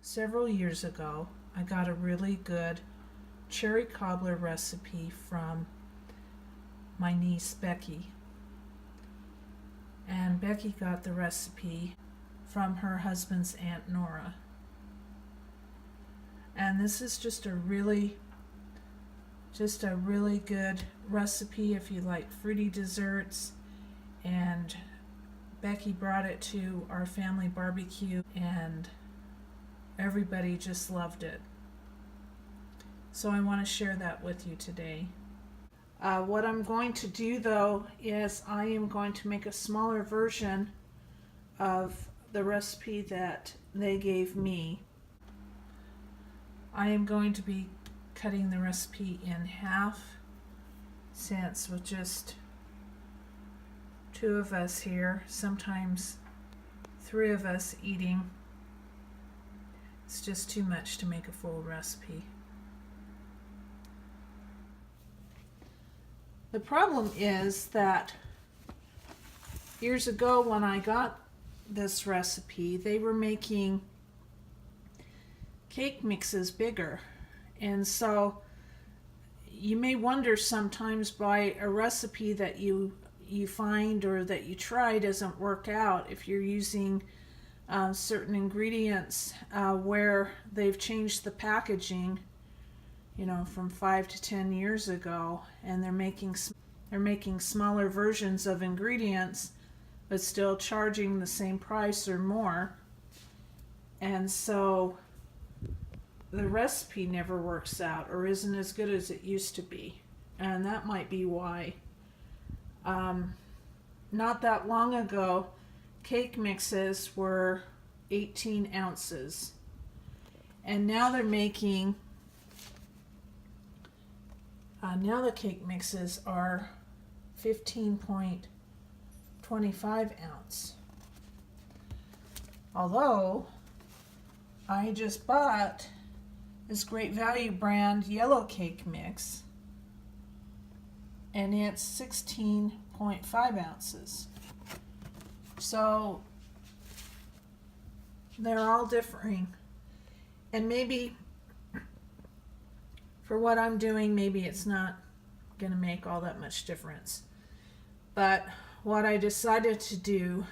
Several years ago, I got a really good cherry cobbler recipe from my niece Becky. And Becky got the recipe from her husband's Aunt Nora. And this is just a really good recipe if you like fruity desserts. And Becky brought it to our family barbecue and everybody just loved it. So I want to share that with you today. What I'm going to do though is I am going to make a smaller version of the recipe that they gave me. I am going to be cutting the recipe in half, since with just two of us here, sometimes three of us eating, it's just too much to make a full recipe. The problem is that years ago when I got this recipe, they were making cake mixes bigger. And so you may wonder sometimes by a recipe that you find or that you try doesn't work out if you're using certain ingredients where they've changed the packaging, from 5 to 10 years ago, and they're making smaller versions of ingredients but still charging the same price or more. And so the recipe never works out or isn't as good as it used to be. And that might be why. Not that long ago, cake mixes were 18 ounces. And now they're making, now the cake mixes are 15.25 ounce. Although, I just bought this Great Value brand yellow cake mix, and it's 16.5 ounces. So they're all differing, and maybe for what I'm doing, maybe it's not going to make all that much difference. But what I decided to do,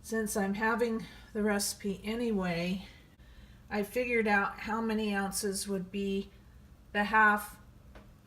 since I'm having the recipe anyway, I figured out how many ounces would be the half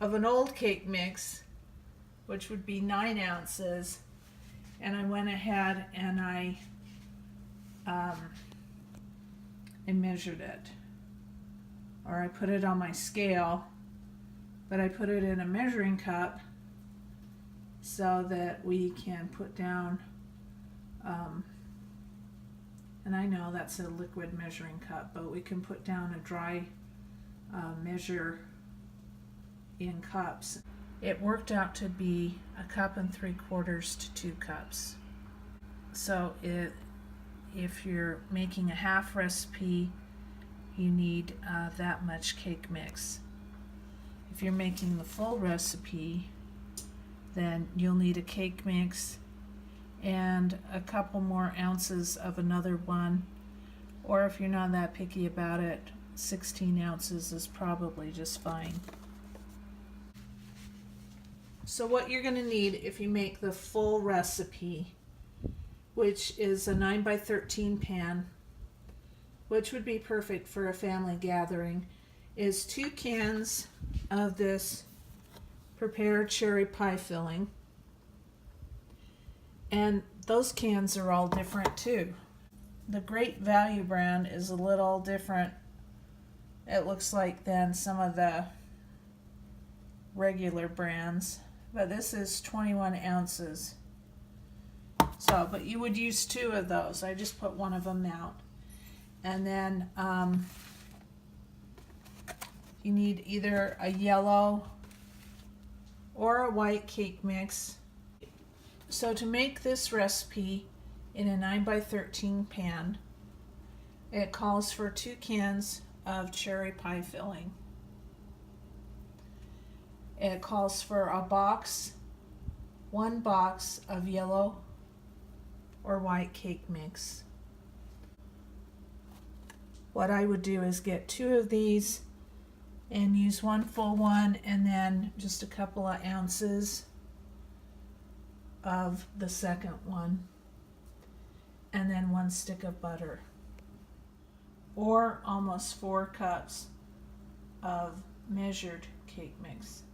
of an old cake mix, which would be 9 ounces, and I went ahead and I measured it, or I put it on my scale, but I put it in a measuring cup so that we can put down, and I know that's a liquid measuring cup, but we can put down a dry measure in cups. It worked out to be 1 3/4 to 2 cups. So if you're making a half recipe, you need that much cake mix. If you're making the full recipe, then you'll need a cake mix and a couple more ounces of another one, or if you're not that picky about it, 16 ounces is probably just fine. So what you're going to need if you make the full recipe, which is a 9x13 pan, which would be perfect for a family gathering, is 2 cans of this prepared cherry pie filling. And those cans are all different too. The Great Value brand is a little different, it looks like, than some of the regular brands, but this is 21 ounces. So, but you would use 2 of those. I just put one of them out. And then you need either a yellow or a white cake mix. So to make this recipe in a 9x13 pan, it calls for 2 cans of cherry pie filling. It calls for one box of yellow or white cake mix. what I would do is get 2 of these and use 1 full one and then just a couple of ounces of the second one, and then 1 stick of butter, or almost 4 cups of measured cake mix.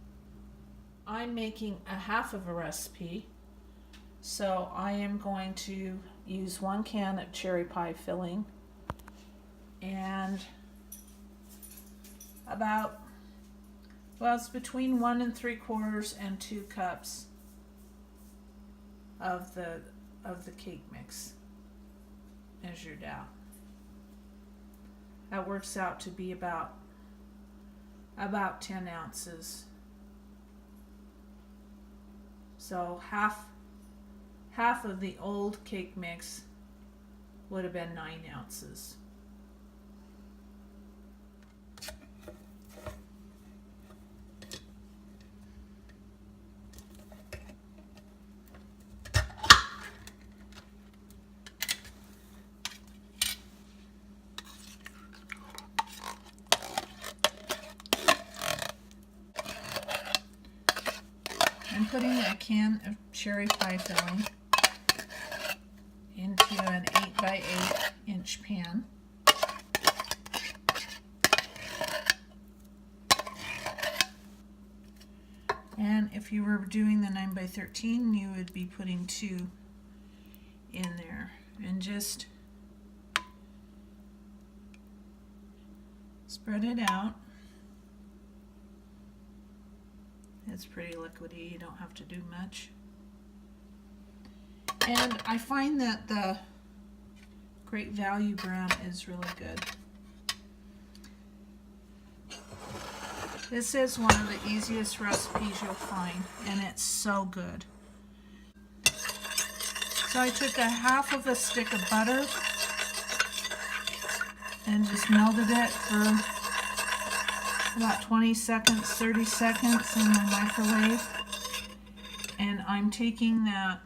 I'm making a half of a recipe, so I am going to use 1 can of cherry pie filling and about, well, it's between 1 3/4 and 2 cups of the cake mix measured out. That works out to be about 10 ounces. So half of the old cake mix would have been 9 ounces. I'm putting a can of cherry pie filling into an 8 by 8 inch pan. And if you were doing the 9 by 13, you would be putting 2 in there and just spread it out. It's pretty liquidy, you don't have to do much. And I find that the Great Value brown is really good. This is one of the easiest recipes you'll find, and it's so good. So I took a half of a stick of butter and just melted it for about 20 seconds, 30 seconds in the microwave. And I'm taking that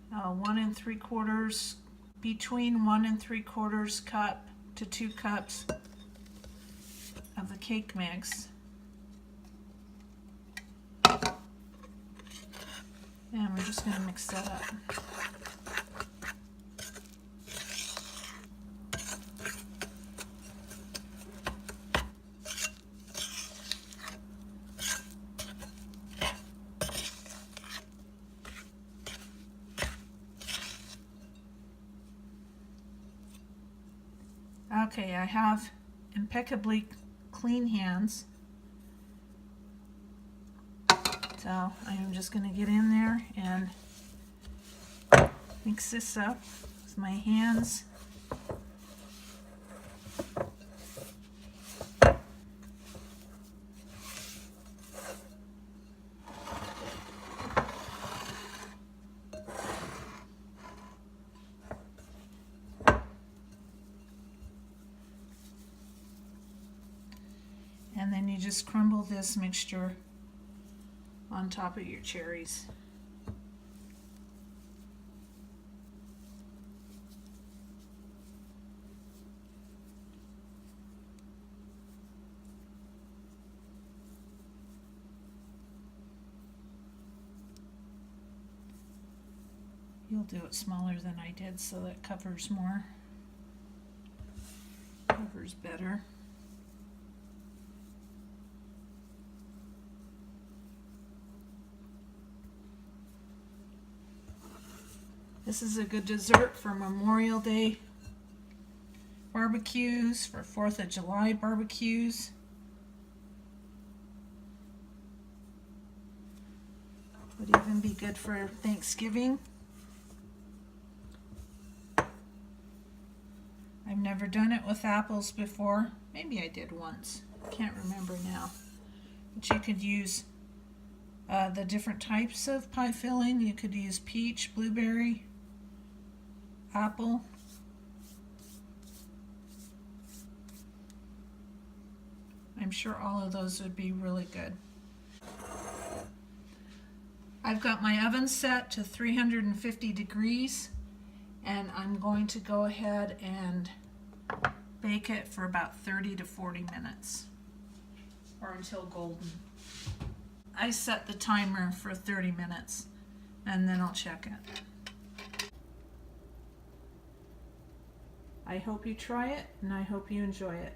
1 3/4, between 1 3/4 cup to 2 cups of the cake mix. And we're just going to mix that up. Okay, I have impeccably clean hands, so I am just going to get in there and mix this up with my hands. And then you just crumble this mixture on top of your cherries. You'll do it smaller than I did so that covers more, covers better. This is a good dessert for Memorial Day barbecues, for 4th of July barbecues. Would even be good for Thanksgiving. I've never done it with apples before. Maybe I did once. Can't remember now. But you could use the different types of pie filling. You could use peach, blueberry, apple. I'm sure all of those would be really good. I've got my oven set to 350 degrees, and I'm going to go ahead and Bake it for about 30 to 40 minutes or until golden. I set the timer for 30 minutes and then I'll check it. I hope you try it and I hope you enjoy it.